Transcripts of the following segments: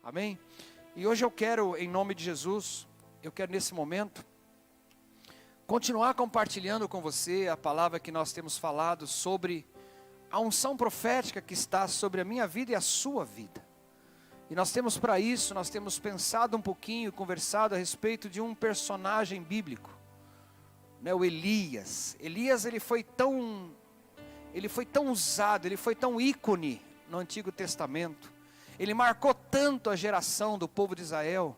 Amém? E hoje eu quero, em nome de Jesus, eu quero nesse momento continuar compartilhando com você a palavra que nós temos falado sobre a unção profética que está sobre a minha vida e a sua vida. E nós temos para isso, nós temos pensado um pouquinho, conversado a respeito de um personagem bíblico, né, o Elias. Elias, ele foi tão usado, ele foi tão ícone no Antigo Testamento. Ele marcou tanto a geração do povo de Israel,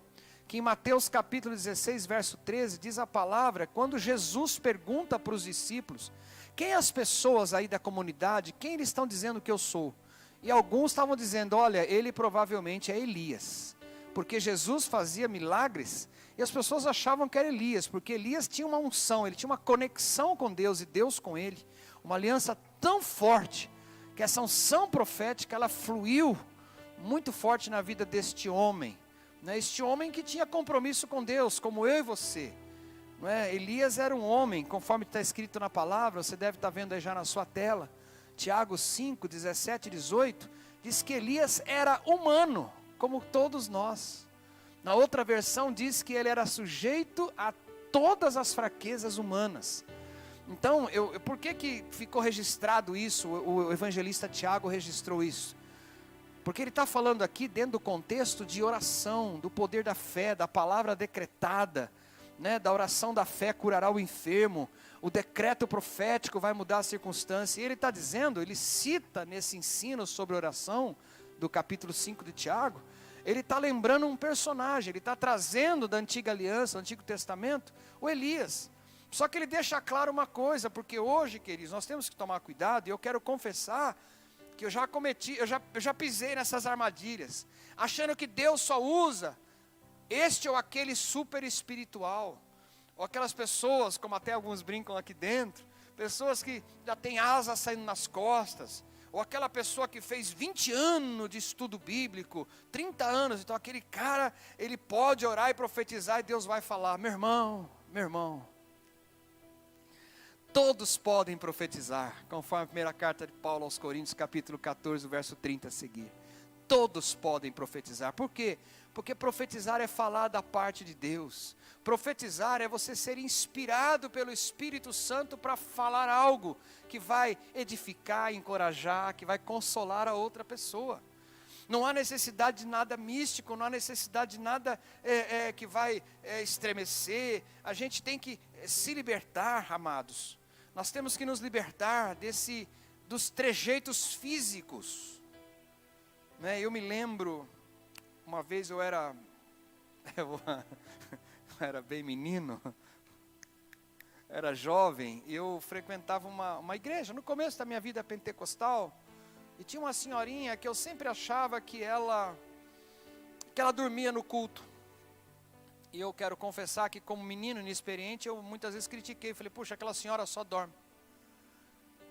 que em Mateus capítulo 16, verso 13, diz a palavra, quando Jesus pergunta para os discípulos, quem as pessoas aí da comunidade, quem eles estão dizendo que eu sou? E alguns estavam dizendo, olha, ele provavelmente é Elias, porque Jesus fazia milagres, e as pessoas achavam que era Elias, porque Elias tinha uma unção, ele tinha uma conexão com Deus, e Deus com ele, uma aliança tão forte, que essa unção profética, ela fluiu muito forte na vida deste homem, né? Este homem que tinha compromisso com Deus, como eu e você, não é? Elias era um homem, conforme está escrito na palavra, você deve estar vendo aí já na sua tela, Tiago 5, 17 e 18, diz que Elias era humano, como todos nós. Na outra versão diz que ele era sujeito a todas as fraquezas humanas. Então, por que ficou registrado isso, o evangelista Tiago registrou isso? Porque ele está falando aqui dentro do contexto de oração, do poder da fé, da palavra decretada, né, da oração da fé curará o enfermo, o decreto profético vai mudar a circunstância. E ele está dizendo, ele cita nesse ensino sobre oração, do capítulo 5 de Tiago, ele está lembrando um personagem, ele está trazendo da antiga aliança, do Antigo Testamento, o Elias. Só que ele deixa claro uma coisa, porque hoje, queridos, nós temos que tomar cuidado, e eu quero confessar, que eu já pisei nessas armadilhas, achando que Deus só usa este ou aquele super espiritual, ou aquelas pessoas, como até alguns brincam aqui dentro, pessoas que já têm asas saindo nas costas, ou aquela pessoa que fez 20 anos de estudo bíblico, 30 anos, então aquele cara, ele pode orar e profetizar e Deus vai falar, meu irmão, todos podem profetizar, conforme a primeira carta de Paulo aos Coríntios, capítulo 14, verso 30 a seguir. Todos podem profetizar. Por quê? Porque profetizar é falar da parte de Deus. Profetizar é você ser inspirado pelo Espírito Santo para falar algo que vai edificar, encorajar, que vai consolar a outra pessoa. Não há necessidade de nada místico, não há necessidade de nada que vai estremecer. A gente tem que se libertar, amados. Nós temos que nos libertar dos trejeitos físicos, né? Eu me lembro, uma vez eu era bem menino, era jovem, eu frequentava uma igreja, no começo da minha vida pentecostal, e tinha uma senhorinha que eu sempre achava que ela dormia no culto. E eu quero confessar que como menino inexperiente, eu muitas vezes critiquei, falei, puxa, aquela senhora só dorme.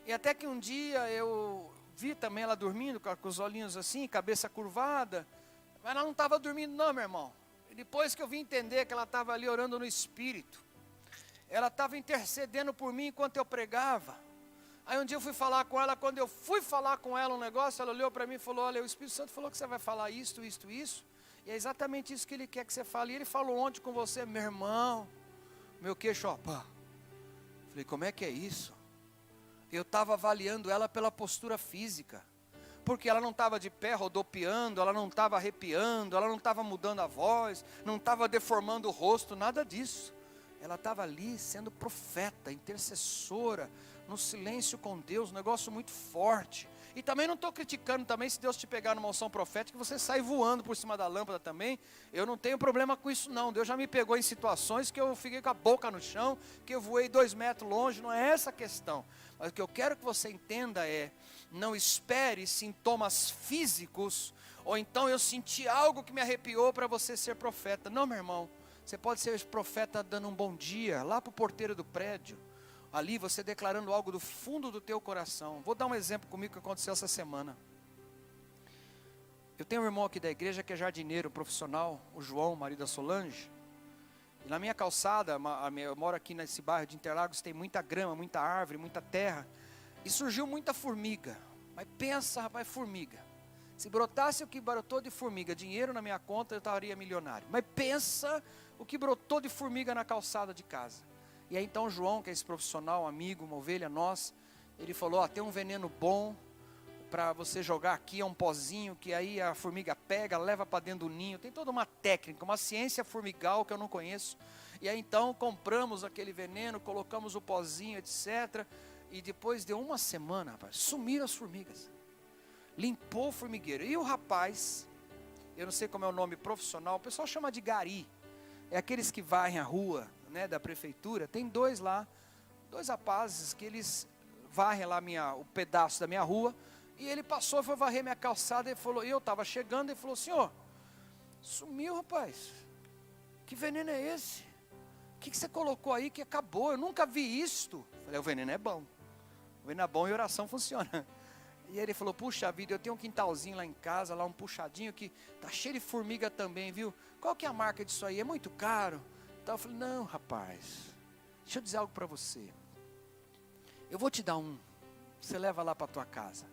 E até que um dia eu vi também ela dormindo, com os olhinhos assim, cabeça curvada, mas ela não estava dormindo não, meu irmão. E depois que eu vim entender que ela estava ali orando no Espírito, ela estava intercedendo por mim enquanto eu pregava. Aí um dia eu fui falar com ela, quando eu fui falar com ela um negócio, ela olhou para mim e falou, olha, o Espírito Santo falou que você vai falar isso, e é exatamente isso que ele quer que você fale. E ele falou ontem com você, meu irmão, meu queixo, ó, pá. Falei, como é que é isso? Eu estava avaliando ela pela postura física, porque ela não estava de pé rodopiando, ela não estava arrepiando, ela não estava mudando a voz, não estava deformando o rosto, nada disso. Ela estava ali sendo profeta, intercessora, no silêncio com Deus, um negócio muito forte. E também não estou criticando também, se Deus te pegar numa unção profética, você sai voando por cima da lâmpada também. Eu não tenho problema com isso não. Deus já me pegou em situações que eu fiquei com a boca no chão, que eu voei 2 metros longe, não é essa a questão. Mas o que eu quero que você entenda é, não espere sintomas físicos, ou então eu senti algo que me arrepiou para você ser profeta. Não, meu irmão, você pode ser profeta dando um bom dia, lá para o porteiro do prédio. Ali você declarando algo do fundo do teu coração. Vou dar um exemplo comigo que aconteceu essa semana. Eu tenho um irmão aqui da igreja que é jardineiro profissional, o João, marido da Solange. E na minha calçada, eu moro aqui nesse bairro de Interlagos, tem muita grama, muita árvore, muita terra. E surgiu muita formiga. Mas pensa, rapaz, formiga. Se brotasse o que brotou de formiga, dinheiro na minha conta, eu estaria milionário. Mas pensa o que brotou de formiga na calçada de casa. E aí então João, que é esse profissional, amigo, uma ovelha nossa, ele falou, tem um veneno bom para você jogar aqui, é um pozinho que aí a formiga pega, leva para dentro do ninho. Tem toda uma técnica, uma ciência formigal que eu não conheço. E aí então compramos aquele veneno, colocamos o pozinho, etc. E depois de uma semana, rapaz, sumiram as formigas. Limpou o formigueiro. E o rapaz, eu não sei como é o nome profissional, o pessoal chama de gari. É aqueles que varrem a rua, né, da prefeitura. Tem dois lá, dois rapazes que eles varrem lá o pedaço da minha rua. E ele passou, foi varrer minha calçada e falou, eu estava chegando e falou, senhor, sumiu, rapaz. Que veneno é esse? O que você colocou aí que acabou? Eu nunca vi isto. Falei, o veneno é bom. O veneno é bom e a oração funciona. E ele falou, puxa vida, eu tenho um quintalzinho lá em casa, lá um puxadinho que tá cheio de formiga também, viu? Qual que é a marca disso aí? É muito caro. Então eu falei, não, rapaz, deixa eu dizer algo para você. Eu vou te dar um, você leva lá para tua casa.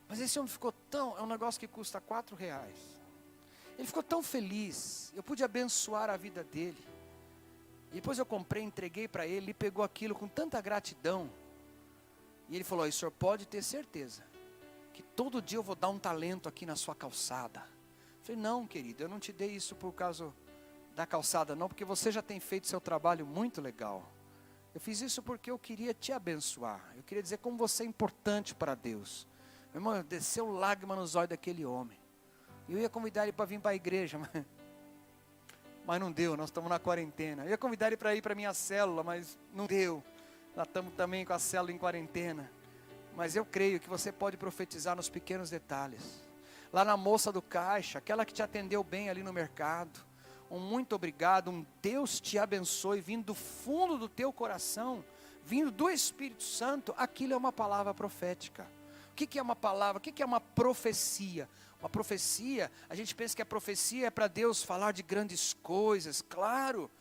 Mas esse homem ficou é um negócio que custa R$4. Ele ficou tão feliz, eu pude abençoar a vida dele. E depois eu comprei, entreguei para ele, ele pegou aquilo com tanta gratidão. E ele falou, o senhor pode ter certeza, que todo dia eu vou dar um talento aqui na sua calçada. Eu falei, não querido, eu não te dei isso por causa da calçada não, porque você já tem feito seu trabalho muito legal. Eu fiz isso porque eu queria te abençoar, eu queria dizer como você é importante para Deus. Meu irmão, desceu lágrima nos olhos daquele homem. Eu ia convidar ele para vir para a igreja, mas não deu, nós estamos na quarentena. Eu ia convidar ele para ir para a minha célula, mas não deu. Nós estamos também com a célula em quarentena. Mas eu creio que você pode profetizar nos pequenos detalhes. Lá na moça do caixa, aquela que te atendeu bem ali no mercado. Um muito obrigado, um Deus te abençoe, vindo do fundo do teu coração, vindo do Espírito Santo, aquilo é uma palavra profética. O que é uma palavra? O que é uma profecia? Uma profecia, a gente pensa que a profecia é para Deus falar de grandes coisas, claro.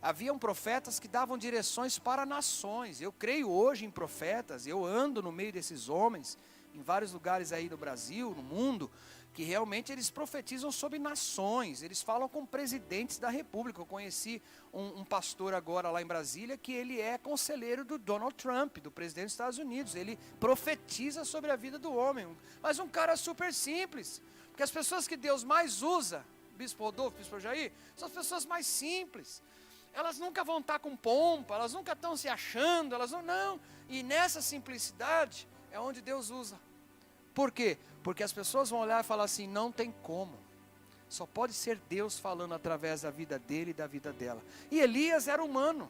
Haviam profetas que davam direções para nações. Eu creio hoje em profetas, eu ando no meio desses homens, em vários lugares aí no Brasil, no mundo, que realmente eles profetizam sobre nações, eles falam com presidentes da república. Eu conheci um pastor agora lá em Brasília, que ele é conselheiro do Donald Trump, do presidente dos Estados Unidos. Ele profetiza sobre a vida do homem, mas um cara super simples, porque as pessoas que Deus mais usa, Bispo Rodolfo, Bispo Jair, são as pessoas mais simples. Elas nunca vão estar com pompa, elas nunca estão se achando, elas não. E nessa simplicidade é onde Deus usa. Por quê? Porque as pessoas vão olhar e falar assim, não tem como. Só pode ser Deus falando através da vida dele e da vida dela. E Elias era humano.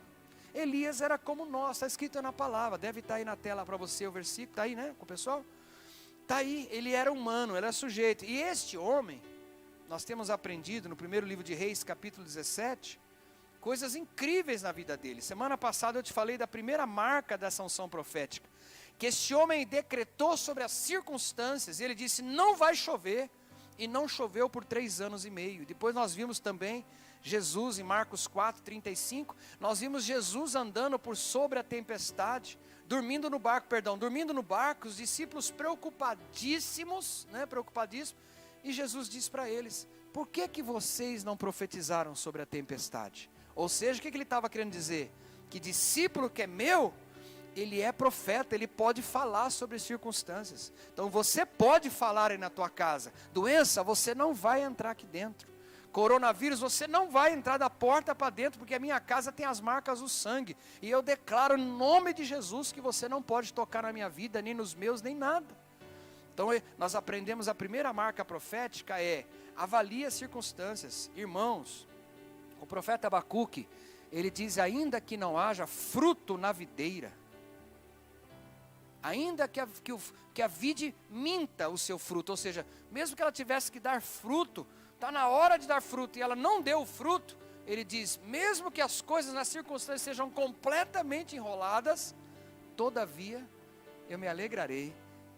Elias era como nós, está escrito na palavra. Deve estar aí na tela para você o versículo, está aí, né, com o pessoal? Está aí, ele era humano, ele era sujeito. E este homem, nós temos aprendido no primeiro livro de Reis, capítulo 17, coisas incríveis na vida dele. Semana passada eu te falei da primeira marca dessa unção profética, que este homem decretou sobre as circunstâncias, e ele disse, não vai chover, e não choveu por 3 anos e meio. Depois nós vimos também Jesus em Marcos 4:35, nós vimos Jesus andando por sobre a tempestade, dormindo no barco, os discípulos preocupadíssimos, e Jesus diz para eles, por que vocês não profetizaram sobre a tempestade? Ou seja, o que ele estava querendo dizer? Que discípulo que é meu, ele é profeta, ele pode falar sobre circunstâncias. Então você pode falar aí na tua casa, doença, você não vai entrar aqui dentro. Coronavírus, você não vai entrar da porta para dentro, porque a minha casa tem as marcas do sangue. E eu declaro em nome de Jesus que você não pode tocar na minha vida, nem nos meus, nem nada. Então nós aprendemos a primeira marca profética avalie as circunstâncias. Irmãos, o profeta Abacuque, ele diz, ainda que não haja fruto na videira, ainda que a vide minta o seu fruto, ou seja, mesmo que ela tivesse que dar fruto, está na hora de dar fruto e ela não deu o fruto, ele diz, mesmo que as coisas nas circunstâncias sejam completamente enroladas, todavia eu me alegrarei,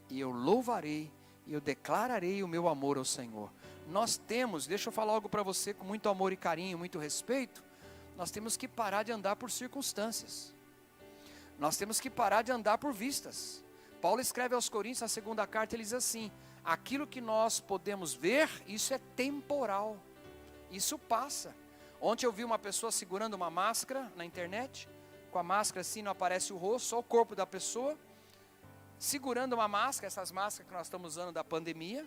e eu louvarei, e eu declararei o meu amor ao Senhor. Nós temos, deixa eu falar algo para você com muito amor e carinho, muito respeito, nós temos que parar de andar por circunstâncias. Nós temos que parar de andar por vistas. Paulo escreve aos Coríntios, na segunda carta, ele diz assim, Aquilo que nós podemos ver, isso é temporal. Isso passa. Ontem eu vi uma pessoa segurando uma máscara na internet. Com a máscara assim não aparece o rosto, só o corpo da pessoa. Segurando uma máscara, essas máscaras que nós estamos usando da pandemia.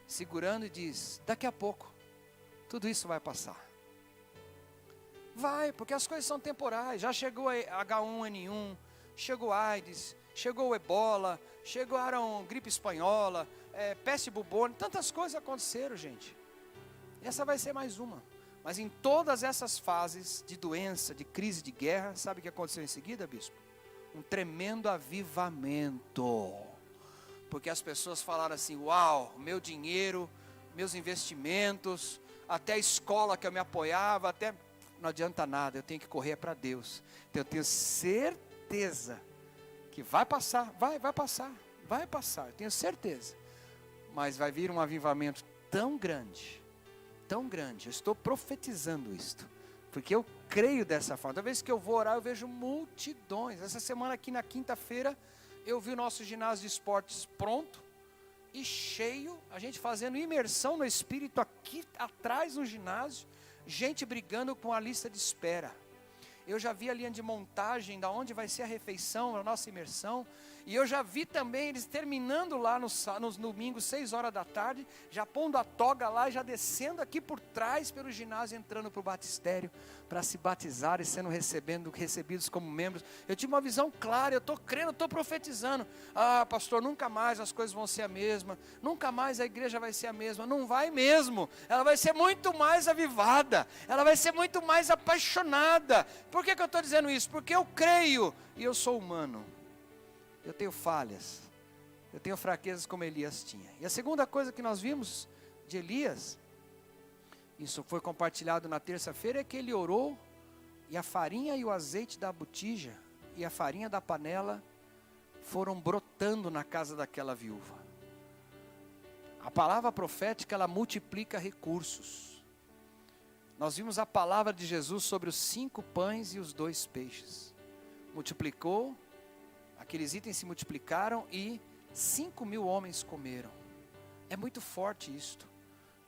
Segurando e diz, daqui a pouco, tudo isso vai passar. Vai, porque as coisas são temporais. Já chegou a H1N1, chegou AIDS, chegou o Ebola, chegaram gripe espanhola, peste bubônica, tantas coisas aconteceram, gente. Essa vai ser mais uma. Mas em todas essas fases de doença, de crise, de guerra, sabe o que aconteceu em seguida, bispo? Um tremendo avivamento. Porque as pessoas falaram assim, uau, meu dinheiro, meus investimentos, até a escola que eu me apoiava, até... Não adianta nada, eu tenho que correr para Deus. Então eu tenho certeza que vai passar, vai passar, eu tenho certeza. Mas vai vir um avivamento tão grande, eu estou profetizando isto, porque eu creio dessa forma. Toda vez que eu vou orar, eu vejo multidões. Essa semana aqui na quinta-feira, eu vi o nosso ginásio de esportes pronto e cheio, a gente fazendo imersão no Espírito aqui atrás no ginásio, gente brigando com a lista de espera. Eu já vi a linha de montagem, da onde vai ser a refeição, a nossa imersão. E eu já vi também eles terminando lá nos domingos, 6 horas da tarde, já pondo a toga lá, já descendo aqui por trás pelo ginásio, entrando para o batistério, para se batizar e sendo recebidos como membros. Eu tive uma visão clara, eu estou crendo, eu estou profetizando. Ah, pastor, nunca mais as coisas vão ser a mesma, nunca mais a igreja vai ser a mesma. Não vai mesmo, ela vai ser muito mais avivada, ela vai ser muito mais apaixonada. Por que eu estou dizendo isso? Porque eu creio, e eu sou humano. Eu tenho falhas, eu tenho fraquezas como Elias tinha. E a segunda coisa que nós vimos de Elias, isso foi compartilhado na terça-feira, é que ele orou, e a farinha e o azeite da botija, e a farinha da panela, foram brotando na casa daquela viúva. A palavra profética, ela multiplica recursos. Nós vimos a palavra de Jesus sobre os 5 pães e os 2 peixes. Multiplicou, aqueles itens se multiplicaram e 5.000 homens comeram. É muito forte isto.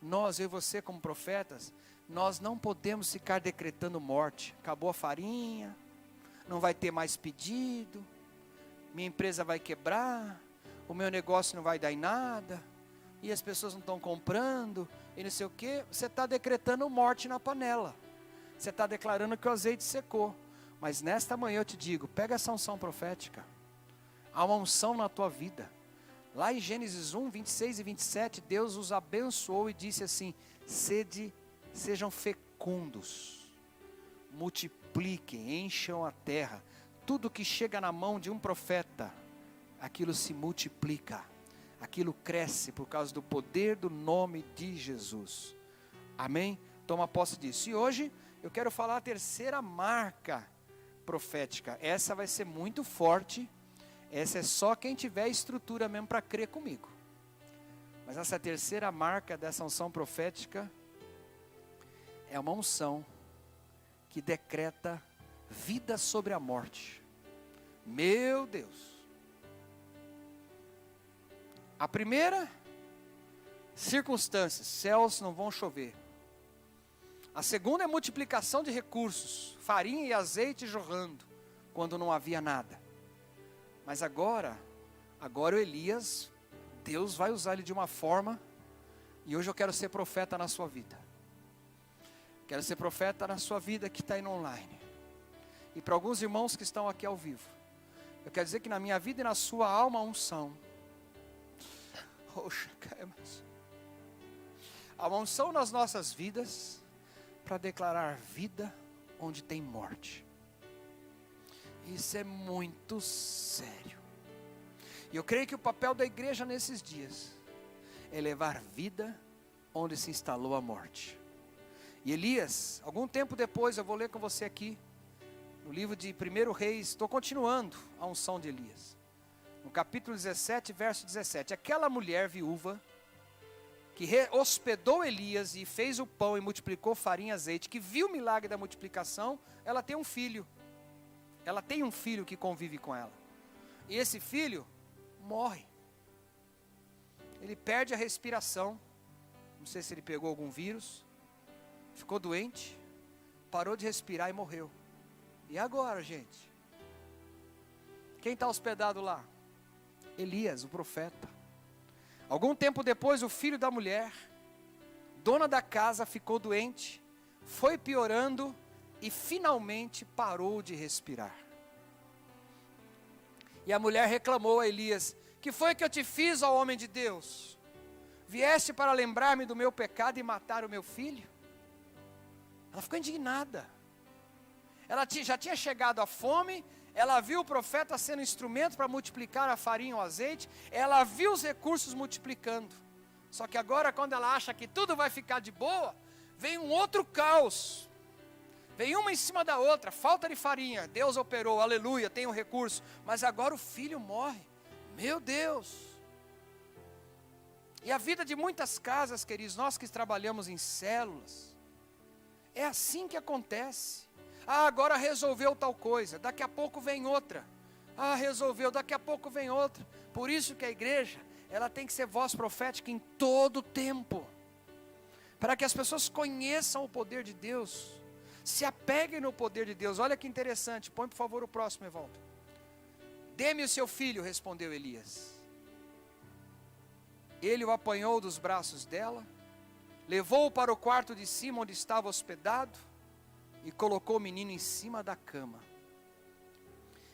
Nós, eu e você como profetas, nós não podemos ficar decretando morte. Acabou a farinha, não vai ter mais pedido, minha empresa vai quebrar, o meu negócio não vai dar em nada, e as pessoas não estão comprando, e não sei o que. Você está decretando morte na panela. Você está declarando que o azeite secou. Mas nesta manhã eu te digo, pega essa unção profética. Há uma unção na tua vida. Lá em Gênesis 1, 26 e 27, Deus os abençoou e disse assim, sejam fecundos, multipliquem, encham a terra. Tudo que chega na mão de um profeta, aquilo se multiplica, aquilo cresce por causa do poder do nome de Jesus. Amém? Toma posse disso. E hoje eu quero falar a terceira marca profética. Essa vai ser muito forte. Essa é só quem tiver estrutura mesmo para crer comigo. Mas essa terceira marca dessa unção profética é uma unção que decreta vida sobre a morte. Meu Deus. A primeira, circunstâncias, céus não vão chover. A segunda é multiplicação de recursos, farinha e azeite jorrando, quando não havia nada. Mas agora o Elias, Deus vai usar ele de uma forma, e hoje eu quero ser profeta na sua vida. Quero ser profeta na sua vida que está indo online. E para alguns irmãos que estão aqui ao vivo, eu quero dizer que na minha vida e na sua alma há unção. Há uma unção nas nossas vidas para declarar vida onde tem morte. Isso é muito sério. E eu creio que o papel da igreja nesses dias é levar vida onde se instalou a morte. E Elias, algum tempo depois, eu vou ler com você aqui, no livro de 1 Reis, estou continuando a unção de Elias. No capítulo 17, verso 17. Aquela mulher viúva, que hospedou Elias e fez o pão e multiplicou farinha e azeite, que viu o milagre da multiplicação, ela tem um filho. Ela tem um filho que convive com ela. E esse filho morre. ele perde a respiração. Não sei se ele pegou algum vírus, ficou doente, parou de respirar e morreu. E agora, gente? Quem está hospedado lá? Elias, o profeta. Algum tempo depois, o filho da mulher, dona da casa, ficou doente, foi piorando e finalmente parou de respirar. E a mulher reclamou a Elias: que foi que eu te fiz, ó homem de Deus? Vieste para lembrar-me do meu pecado e matar o meu filho? Ela ficou indignada. Ela já tinha chegado à fome, ela viu o profeta sendo instrumento para multiplicar a farinha e o azeite, ela viu os recursos multiplicando. Só que agora, quando ela acha que tudo vai ficar de boa, vem um outro caos. Vem uma em cima da outra, falta de farinha, Deus operou, aleluia, tem um recurso, mas agora o filho morre. Meu Deus! E a vida de muitas casas, queridos, nós que trabalhamos em células, é assim que acontece. Ah, agora resolveu tal coisa, daqui a pouco vem outra. Ah, resolveu, daqui a pouco vem outra. Por isso que a igreja, ela tem que ser voz profética em todo o tempo, para que as pessoas conheçam o poder de Deus, se apeguem no poder de Deus. Olha que interessante, põe por favor o próximo, Evaldo. Dê-me o seu filho, respondeu Elias. Ele o apanhou dos braços dela, levou-o para o quarto de cima onde estava hospedado e colocou o menino em cima da cama.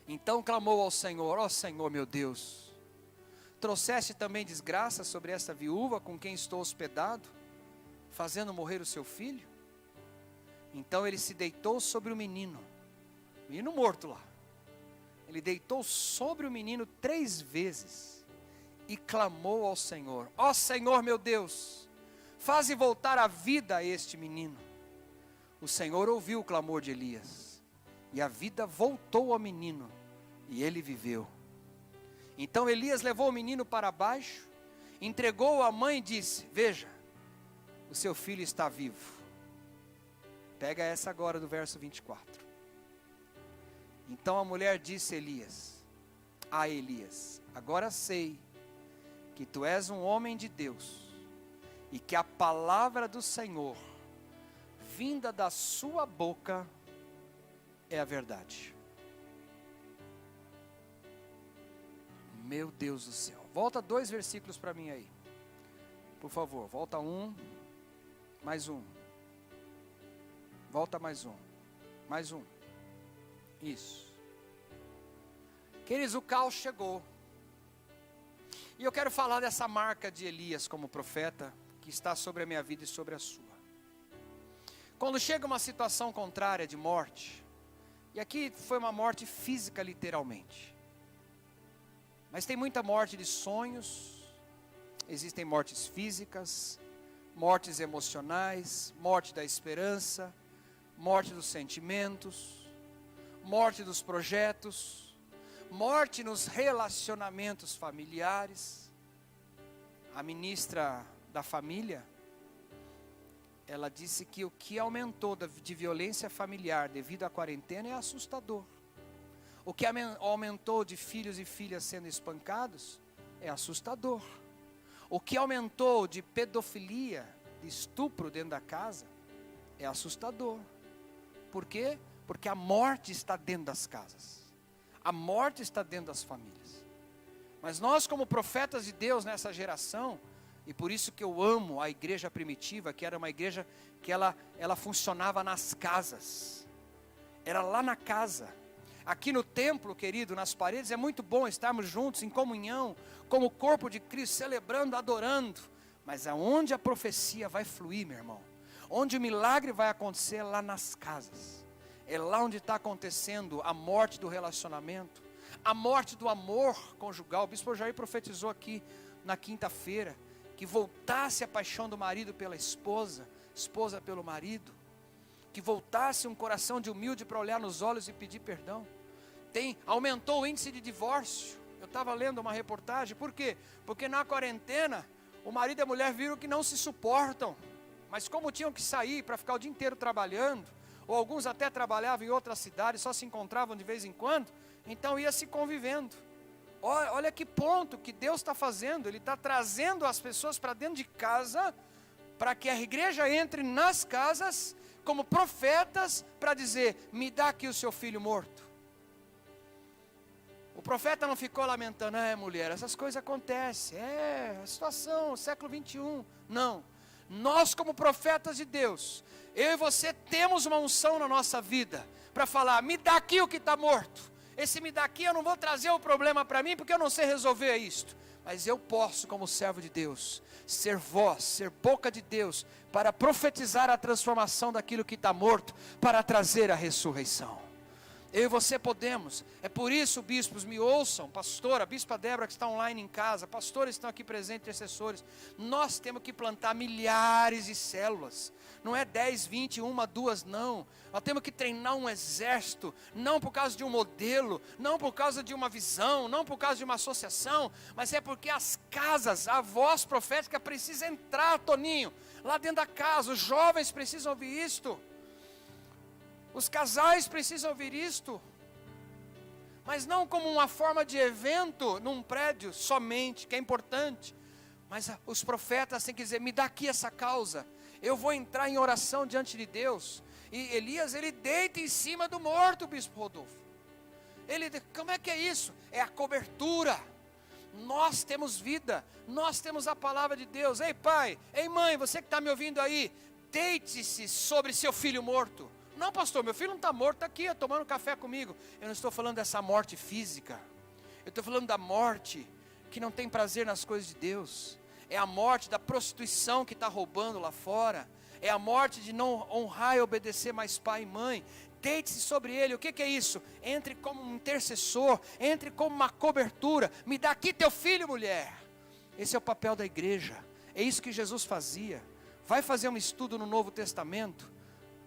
Então clamou ao Senhor: ó Senhor meu Deus, trouxeste também desgraça sobre esta viúva com quem estou hospedado, fazendo morrer o seu filho? Então ele se deitou sobre o menino morto lá. Ele deitou sobre o menino 3 vezes e clamou ao Senhor: ó Senhor meu Deus, faze voltar a vida a este menino. O Senhor ouviu o clamor de Elias, e a vida voltou ao menino, e ele viveu. Então Elias levou o menino para baixo, entregou-o à mãe e disse: veja, o seu filho está vivo. Pega essa agora do verso 24. Então a mulher disse a Elias: agora sei que tu és um homem de Deus, e que a palavra do Senhor, vinda da sua boca, é a verdade. Meu Deus do céu. Volta 2 versículos para mim aí, por favor. Volta 1, mais 1. Volta mais 1, mais 1. Isso. Queridos, o caos chegou. E eu quero falar dessa marca de Elias como profeta, que está sobre a minha vida e sobre a sua. Quando chega uma situação contrária de morte, e aqui foi uma morte física literalmente, mas tem muita morte de sonhos, existem mortes físicas, mortes emocionais, morte da esperança, morte dos sentimentos, morte dos projetos, morte nos relacionamentos familiares. A ministra da família, ela disse que o que aumentou de violência familiar devido à quarentena é assustador. O que aumentou de filhos e filhas sendo espancados é assustador. O que aumentou de pedofilia, de estupro dentro da casa, é assustador. Por quê? Porque a morte está dentro das casas. A morte está dentro das famílias. Mas nós, como profetas de Deus nessa geração, e por isso que eu amo a igreja primitiva, que era uma igreja que ela funcionava nas casas. Era lá na casa. Aqui no templo, querido, nas paredes, é muito bom estarmos juntos em comunhão, como corpo de Cristo, celebrando, adorando. Mas aonde a profecia vai fluir, meu irmão, onde o milagre vai acontecer, é lá nas casas. É lá onde está acontecendo a morte do relacionamento, a morte do amor conjugal. O bispo Jair profetizou aqui na quinta-feira, que voltasse a paixão do marido pela esposa, esposa pelo marido, que voltasse um coração de humilde para olhar nos olhos e pedir perdão. Aumentou o índice de divórcio. Eu estava lendo uma reportagem. Por quê? Porque na quarentena o marido e a mulher viram que não se suportam, mas como tinham que sair para ficar o dia inteiro trabalhando, ou alguns até trabalhavam em outras cidades, só se encontravam de vez em quando, então ia se convivendo. Olha que ponto que Deus está fazendo. Ele está trazendo as pessoas para dentro de casa, para que a igreja entre nas casas como profetas, para dizer: me dá aqui o seu filho morto. O profeta não ficou lamentando: mulher, essas coisas acontecem, a situação, século 21. Não, nós como profetas de Deus, eu e você temos uma unção na nossa vida, para falar: me dá aqui o que está morto. Esse me dá aqui, eu não vou trazer o problema para mim, porque eu não sei resolver isto. Mas eu posso, como servo de Deus, ser voz, ser boca de Deus, para profetizar a transformação daquilo que está morto, para trazer a ressurreição. Eu e você podemos. É por isso, bispos, me ouçam, pastora, a bispa Débora que está online em casa, pastores que estão aqui presentes, intercessores. Nós temos que plantar milhares de células. Não é 10, 20, 1, 2, não. Nós temos que treinar um exército, não por causa de um modelo, não por causa de uma visão, não por causa de uma associação, mas é porque as casas, a voz profética precisa entrar, Toninho, lá dentro da casa. Os jovens precisam ouvir isto. Os casais precisam ouvir isto, mas não como uma forma de evento num prédio somente, que é importante, mas os profetas têm que dizer: me dá aqui essa causa, eu vou entrar em oração diante de Deus. E Elias, ele deita em cima do morto, bispo Rodolfo. Como é que é isso? É a cobertura. Nós temos vida, nós temos a palavra de Deus. Ei pai, ei mãe, você que está me ouvindo aí, deite-se sobre seu filho morto. Não, pastor, meu filho não está morto, está aqui, tomando café comigo. Eu não estou falando dessa morte física. Eu estou falando da morte que não tem prazer nas coisas de Deus. É a morte da prostituição que está roubando lá fora. É a morte de não honrar e obedecer mais pai e mãe. Deite-se sobre ele. O que é isso? Entre como um intercessor, entre como uma cobertura. Me dá aqui teu filho, mulher. Esse é o papel da igreja. É isso que Jesus fazia. Vai fazer um estudo no Novo Testamento.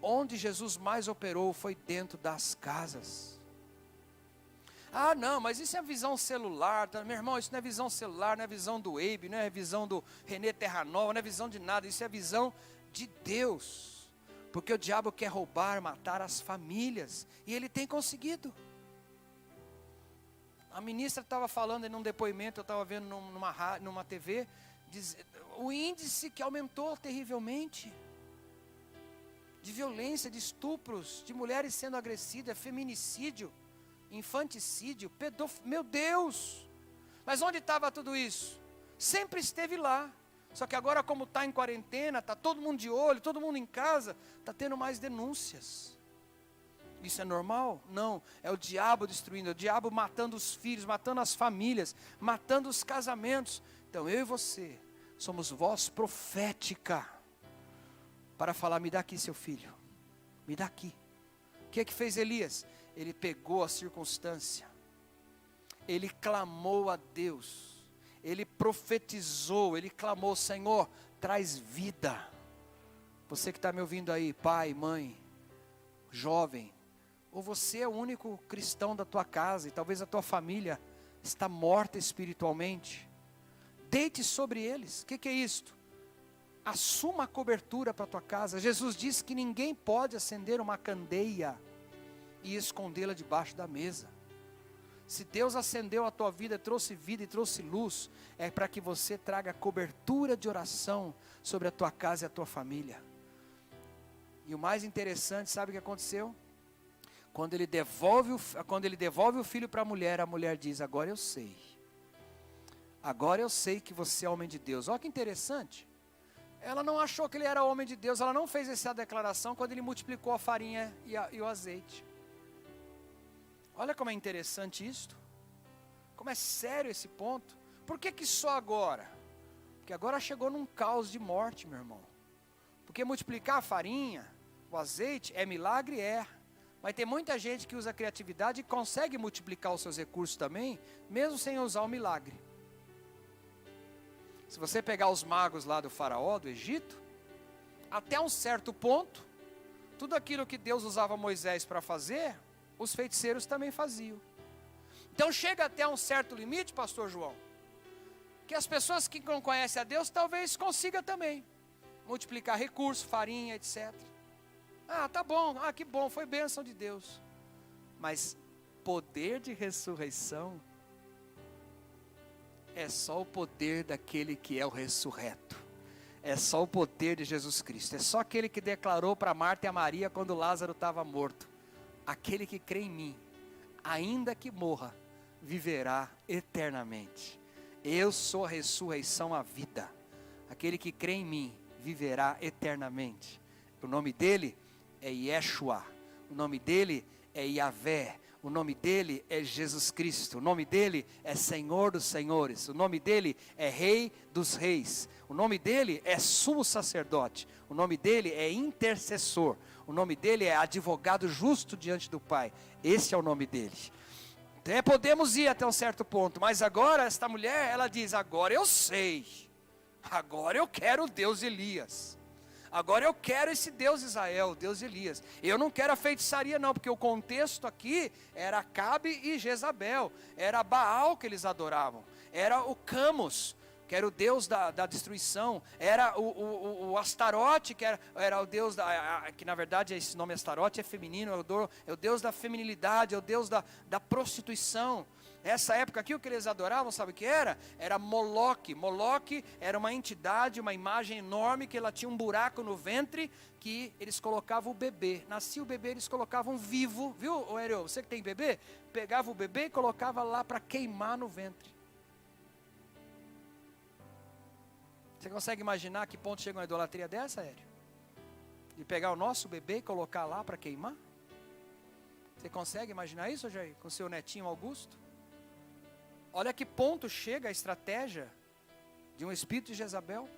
Onde Jesus mais operou foi dentro das casas. Ah não, mas isso é visão celular, tá? Meu irmão, isso não é visão celular, não é visão do Eibe, não é visão do René Terranova, não é visão de nada, isso é visão de Deus. Porque o diabo quer roubar, matar as famílias, e ele tem conseguido. A ministra estava falando em um depoimento, eu estava vendo numa TV, o índice que aumentou terrivelmente, de violência, de estupros, de mulheres sendo agredidas, feminicídio, infanticídio, meu Deus! Mas onde estava tudo isso? Sempre esteve lá, só que agora, como está em quarentena, está todo mundo de olho, todo mundo em casa, está tendo mais denúncias. Isso é normal? Não, é o diabo destruindo, é o diabo matando os filhos, matando as famílias, matando os casamentos. Então eu e você somos voz profética, para falar: me dá aqui seu filho, me dá aqui. O que é que fez Elias? Ele pegou a circunstância, ele clamou a Deus, ele profetizou, ele clamou: Senhor, traz vida. Você que está me ouvindo aí, pai, mãe, jovem, ou você é o único cristão da tua casa, e talvez a tua família está morta espiritualmente, deite sobre eles. O que é isto? Assuma a cobertura para a tua casa. Jesus disse que ninguém pode acender uma candeia e escondê-la debaixo da mesa. Se Deus acendeu a tua vida, trouxe vida e trouxe luz, é para que você traga cobertura de oração sobre a tua casa e a tua família. E o mais interessante, sabe o que aconteceu? Quando ele devolve o filho para a mulher diz: agora eu sei que você é homem de Deus. Olha que interessante. Ela não achou que ele era homem de Deus, ela não fez essa declaração quando ele multiplicou a farinha e o azeite. Olha como é interessante isto, como é sério esse ponto. Por que só agora? Porque agora chegou num caos de morte, meu irmão. Porque multiplicar a farinha, o azeite, é milagre, mas tem muita gente que usa a criatividade e consegue multiplicar os seus recursos também, mesmo sem usar o milagre. Se você pegar os magos lá do faraó, do Egito, até um certo ponto, tudo aquilo que Deus usava Moisés para fazer, os feiticeiros também faziam. Então chega até um certo limite, pastor João, que as pessoas que não conhecem a Deus, talvez consiga também multiplicar recursos, farinha, etc. Ah, tá bom, que bom, foi bênção de Deus. Mas poder de ressurreição, é só o poder daquele que é o ressurreto. É só o poder de Jesus Cristo. É só aquele que declarou para Marta e a Maria quando Lázaro estava morto: aquele que crê em mim, ainda que morra, viverá eternamente. Eu sou a ressurreição, a vida. Aquele que crê em mim viverá eternamente. O nome dele é Yeshua. O nome dele é Yahvé. O nome dele é Jesus Cristo. O nome dele é Senhor dos Senhores. O nome dele é Rei dos Reis. O nome dele é Sumo Sacerdote. O nome dele é Intercessor. O nome dele é Advogado Justo diante do Pai. Esse é o nome dele. Até podemos ir até um certo ponto, mas agora esta mulher, ela diz: agora eu sei. Agora eu quero o Deus Elias. Agora eu quero esse Deus Israel, Deus Elias. Eu não quero a feitiçaria não, porque o contexto aqui era Acabe e Jezabel. Era Baal que eles adoravam. Era o Camus, que era o Deus da destruição. Era o Astarote, que era o Deus, que na verdade esse nome Astarote é feminino, é o Deus da feminilidade, é o Deus da prostituição. Essa época aqui o que eles adoravam, sabe o que era? Era Moloque. Moloque era uma entidade, uma imagem enorme, que ela tinha um buraco no ventre, que eles colocavam o bebê. Nascia o bebê, eles colocavam vivo, viu, Ariel? Você que tem bebê, pegava o bebê e colocava lá para queimar no ventre. Você consegue imaginar que ponto chega uma idolatria dessa, Aéreo? De pegar o nosso bebê e colocar lá para queimar? Você consegue imaginar isso, Jair? Com seu netinho Augusto? Olha que ponto chega a estratégia de um espírito de Jezabel,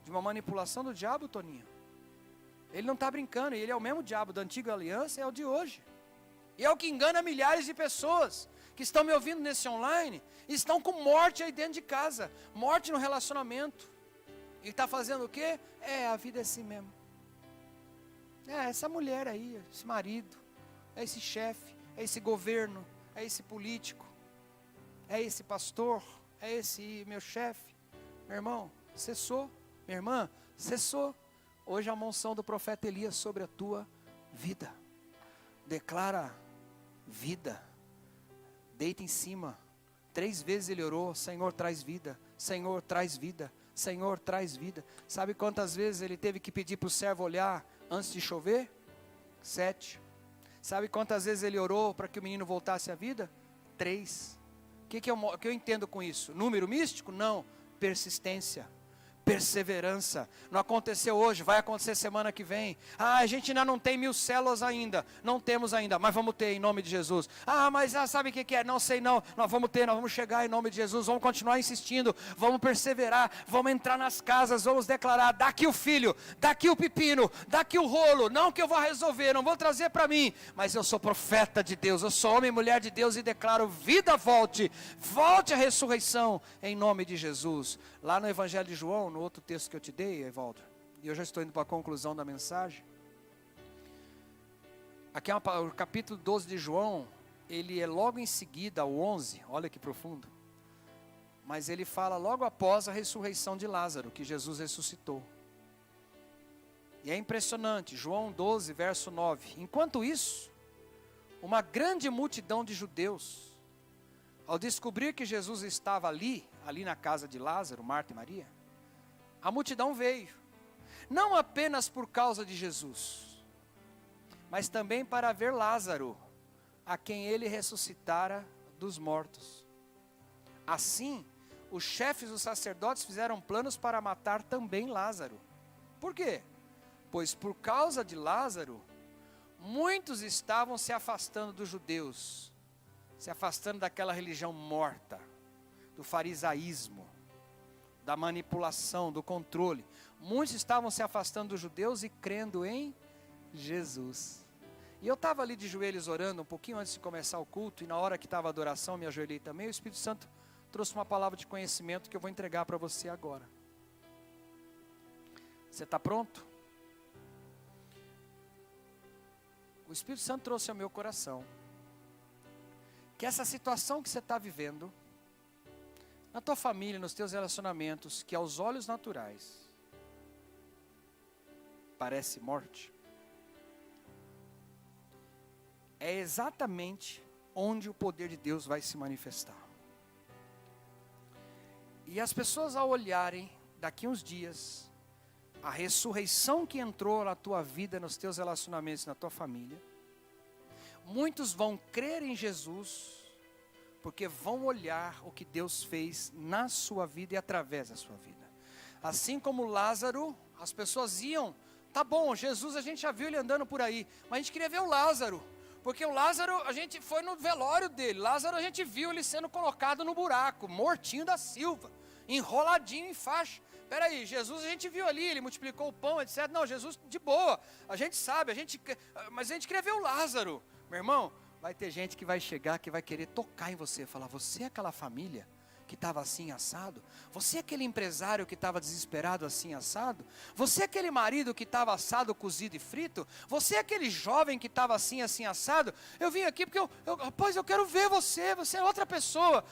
de uma manipulação do diabo, Toninho. Ele não está brincando, ele é o mesmo diabo da antiga aliança, é o de hoje. E é o que engana milhares de pessoas que estão me ouvindo nesse online, e estão com morte aí dentro de casa, morte no relacionamento. E está fazendo o quê? A vida é assim mesmo. Essa mulher aí, esse marido, é esse chefe, é esse governo, é esse político, é esse pastor, é esse meu chefe. Meu irmão, cessou. Minha irmã, cessou. Hoje a unção do profeta Elias sobre a tua vida. Declara vida. Deita em cima. 3 vezes ele orou: Senhor, traz vida. Senhor, traz vida. Senhor, traz vida. Sabe quantas vezes ele teve que pedir para o servo olhar antes de chover? 7. Sabe quantas vezes ele orou para que o menino voltasse à vida? 3. O que eu entendo com isso? Número místico? Não. Persistência. Perseverança. Não aconteceu hoje, vai acontecer semana que vem. A gente ainda não tem 1000 células ainda. Não temos ainda, mas vamos ter em nome de Jesus. Mas sabe o que é? Não sei não. Nós vamos ter, nós vamos chegar em nome de Jesus. Vamos continuar insistindo, vamos perseverar. Vamos entrar nas casas, vamos declarar: daqui o filho, daqui o pepino, daqui o rolo. Não que eu vá resolver, não vou trazer para mim. Mas eu sou profeta de Deus, eu sou homem e mulher de Deus, e declaro: vida volte. Volte a ressurreição em nome de Jesus. Lá no Evangelho de João, no outro texto que eu te dei, Evaldo, e eu já estou indo para a conclusão da mensagem. Aqui é o capítulo 12 de João, ele é logo em seguida ao 11, olha que profundo. Mas ele fala logo após a ressurreição de Lázaro, que Jesus ressuscitou. E é impressionante, João 12, verso 9. Enquanto isso, uma grande multidão de judeus, ao descobrir que Jesus estava ali na casa de Lázaro, Marta e Maria, a multidão veio, não apenas por causa de Jesus, mas também para ver Lázaro, a quem ele ressuscitara dos mortos. Assim, os chefes dos sacerdotes fizeram planos para matar também Lázaro. Por quê? Pois por causa de Lázaro, muitos estavam se afastando dos judeus, se afastando daquela religião morta, do farisaísmo, da manipulação, do controle. Muitos estavam se afastando dos judeus e crendo em Jesus. E eu estava ali de joelhos orando um pouquinho antes de começar o culto, e na hora que estava a adoração, me ajoelhei também. O Espírito Santo trouxe uma palavra de conhecimento que eu vou entregar para você agora. Você está pronto? O Espírito Santo trouxe ao meu coração que essa situação que você está vivendo, na tua família, nos teus relacionamentos, que aos olhos naturais parece morte, é exatamente onde o poder de Deus vai se manifestar. E as pessoas, ao olharem daqui uns dias a ressurreição que entrou na tua vida, nos teus relacionamentos, na tua família, muitos vão crer em Jesus, porque vão olhar o que Deus fez na sua vida e através da sua vida. Assim como Lázaro, as pessoas iam, tá bom, Jesus a gente já viu ele andando por aí, mas a gente queria ver o Lázaro, porque o Lázaro, a gente foi no velório dele, Lázaro a gente viu ele sendo colocado no buraco, mortinho da Silva, enroladinho em faixa. Peraí, Jesus a gente viu ali, ele multiplicou o pão, etc. Não, Jesus de boa, a gente sabe, mas a gente queria ver o Lázaro. Meu irmão, vai ter gente que vai chegar, que vai querer tocar em você, falar, você é aquela família que estava assim assado? Você é aquele empresário que estava desesperado assim assado? Você é aquele marido que estava assado, cozido e frito? Você é aquele jovem que estava assim assado? Eu vim aqui porque rapaz, eu quero ver você é outra pessoa.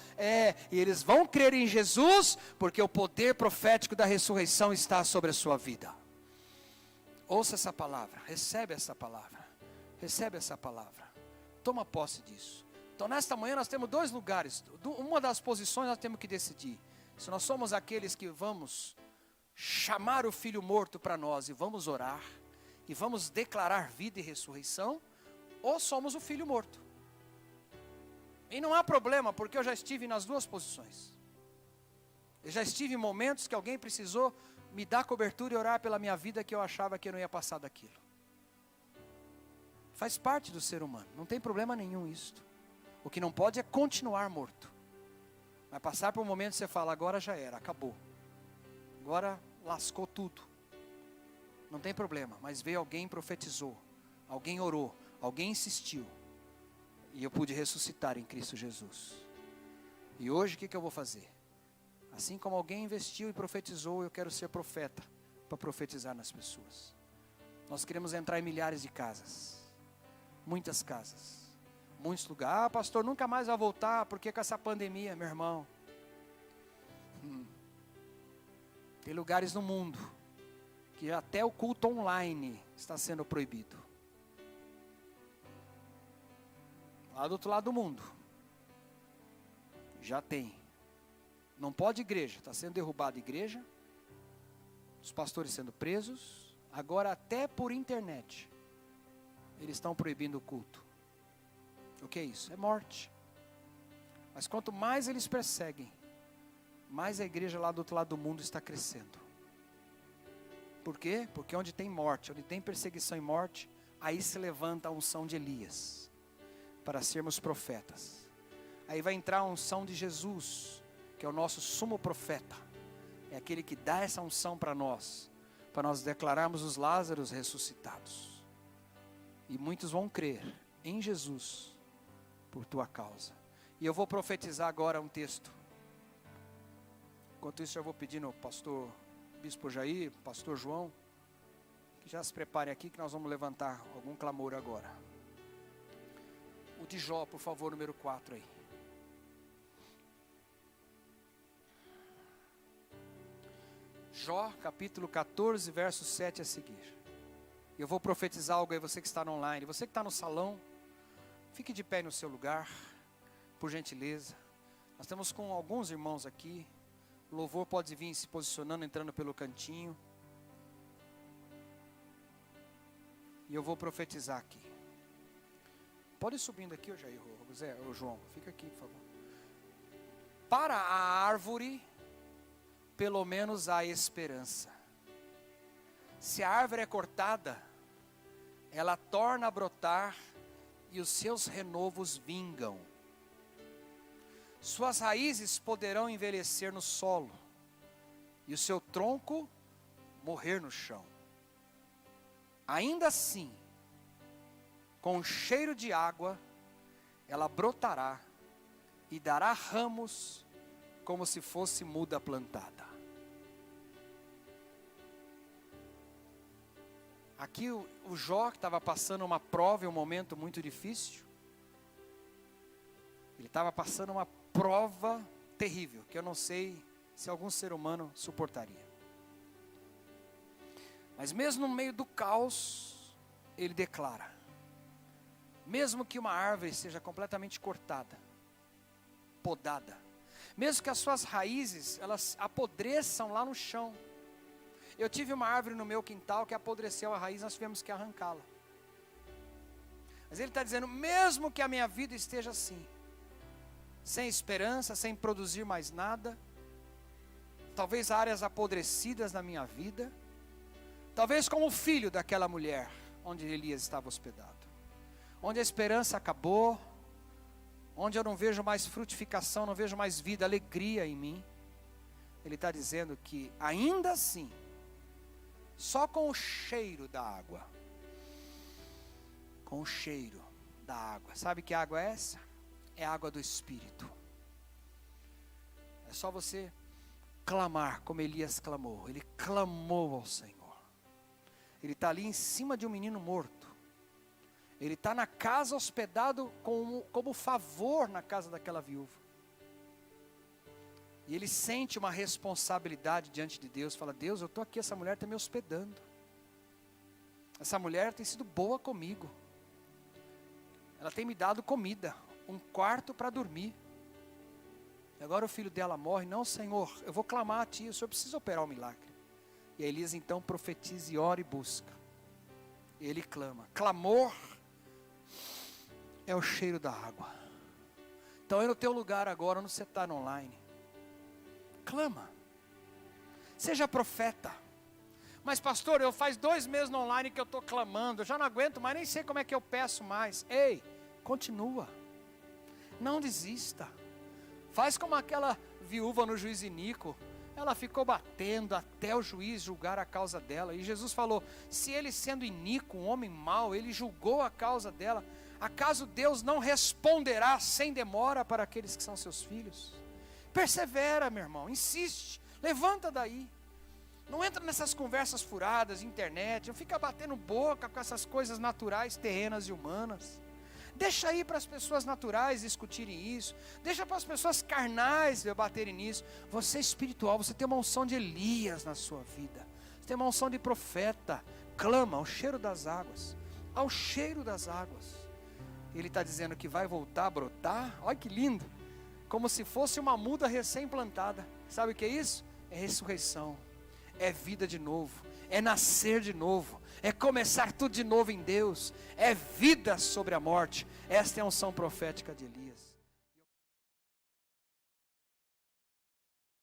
E eles vão crer em Jesus, porque o poder profético da ressurreição está sobre a sua vida. Ouça essa palavra, recebe essa palavra, toma posse disso. Então nesta manhã nós temos dois lugares, uma das posições nós temos que decidir, se nós somos aqueles que vamos chamar o filho morto para nós e vamos orar, e vamos declarar vida e ressurreição, ou somos o filho morto. E não há problema, porque eu já estive nas duas posições. Eu já estive em momentos que alguém precisou me dar cobertura e orar pela minha vida, que eu achava que eu não ia passar daquilo. Faz parte do ser humano, não tem problema nenhum isto. O que não pode é continuar morto. Vai passar por um momento que você fala, agora já era, acabou. Agora lascou tudo. Não tem problema, mas veio alguém, profetizou, alguém orou, alguém insistiu. E eu pude ressuscitar em Cristo Jesus. E hoje o que eu vou fazer? Assim como alguém investiu e profetizou, eu quero ser profeta para profetizar nas pessoas. Nós queremos entrar em milhares de casas, muitas casas, muitos lugares. Ah, pastor, nunca mais vai voltar, porque com essa pandemia, meu irmão. Tem lugares no mundo que até o culto online está sendo proibido. Lá do outro lado do mundo já tem. Não pode igreja, está sendo derrubada igreja, os pastores sendo presos, agora até por internet eles estão proibindo o culto. O que é isso? É morte. Mas quanto mais eles perseguem, mais a igreja lá do outro lado do mundo está crescendo. Por quê? Porque onde tem morte, onde tem perseguição e morte, aí se levanta a unção de Elias, para sermos profetas. Aí vai entrar a unção de Jesus, que é o nosso sumo profeta. É aquele que dá essa unção para nós declararmos os Lázaros ressuscitados. E muitos vão crer em Jesus por tua causa. E eu vou profetizar agora um texto. Enquanto isso eu vou pedir no pastor Bispo Jair, pastor João, que já se preparem aqui, que nós vamos levantar algum clamor agora. O de Jó, por favor, número 4 aí. Jó, capítulo 14, verso 7 a seguir. Eu vou profetizar algo aí, você que está no online, você que está no salão, fique de pé no seu lugar, por gentileza. Nós estamos com alguns irmãos aqui. O louvor pode vir se posicionando, entrando pelo cantinho. E eu vou profetizar aqui. Pode ir subindo aqui, Jair, o João, fica aqui, por favor. Para a árvore, pelo menos há esperança. Se a árvore é cortada, ela torna a brotar e os seus renovos vingam. Suas raízes poderão envelhecer no solo e o seu tronco morrer no chão. Ainda assim, com o cheiro de água, ela brotará e dará ramos como se fosse muda plantada. Aqui o Jó, que estava passando uma prova e um momento muito difícil, ele estava passando uma prova terrível, que eu não sei se algum ser humano suportaria. Mas mesmo no meio do caos, ele declara, mesmo que uma árvore seja completamente cortada, podada, Mesmo que as suas raízes, elas apodreçam lá no chão. Eu tive uma árvore no meu quintal que apodreceu a raiz, nós tivemos que arrancá-la. Mas ele está dizendo, mesmo que a minha vida esteja assim, sem esperança, sem produzir mais nada, talvez áreas apodrecidas na minha vida, talvez como o filho daquela mulher, onde Elias estava hospedado, onde a esperança acabou, onde eu não vejo mais frutificação, não vejo mais vida, alegria em mim. Ele está dizendo que ainda assim, só com o cheiro da água, com o cheiro da água, sabe que água é essa? É a água do Espírito. É só você clamar como Elias clamou. Ele clamou ao Senhor. Ele está ali em cima de um menino morto. Ele está na casa hospedado como favor na casa daquela viúva. E ele sente uma responsabilidade diante de Deus. Fala, Deus, eu estou aqui, essa mulher está me hospedando. Essa mulher tem sido boa comigo. Ela tem me dado comida, um quarto para dormir. E agora o filho dela morre. Não, Senhor, eu vou clamar a Ti, o Senhor precisa operar um milagre. E Elias então profetiza e ora e busca. E ele clama. Clamor é o cheiro da água. Então é no teu lugar agora, onde você está online. Clama. Seja profeta. Mas pastor, eu faz 2 meses no online que eu estou clamando. Eu já não aguento mais, nem sei como é que eu peço mais. Ei, continua. Não desista. Faz como aquela viúva no juiz iníquo. Ela ficou batendo até o juiz julgar a causa dela. E Jesus falou, se ele sendo iníquo, um homem mau, ele julgou a causa dela, acaso Deus não responderá sem demora para aqueles que são seus filhos? Persevera, meu irmão, insiste, levanta daí. Não entra nessas conversas furadas, internet, não fica batendo boca com essas coisas naturais, terrenas e humanas. Deixa aí para as pessoas naturais discutirem isso. Deixa para as pessoas carnais debaterem nisso. Você é espiritual, você tem uma unção de Elias na sua vida. Você tem uma unção de profeta. Clama ao cheiro das águas. Ao cheiro das águas. Ele está dizendo que vai voltar a brotar. Olha que lindo. Como se fosse uma muda recém-plantada. Sabe o que é isso? É ressurreição. É vida de novo. É nascer de novo. É começar tudo de novo em Deus. É vida sobre a morte. Esta é a unção profética de Elias.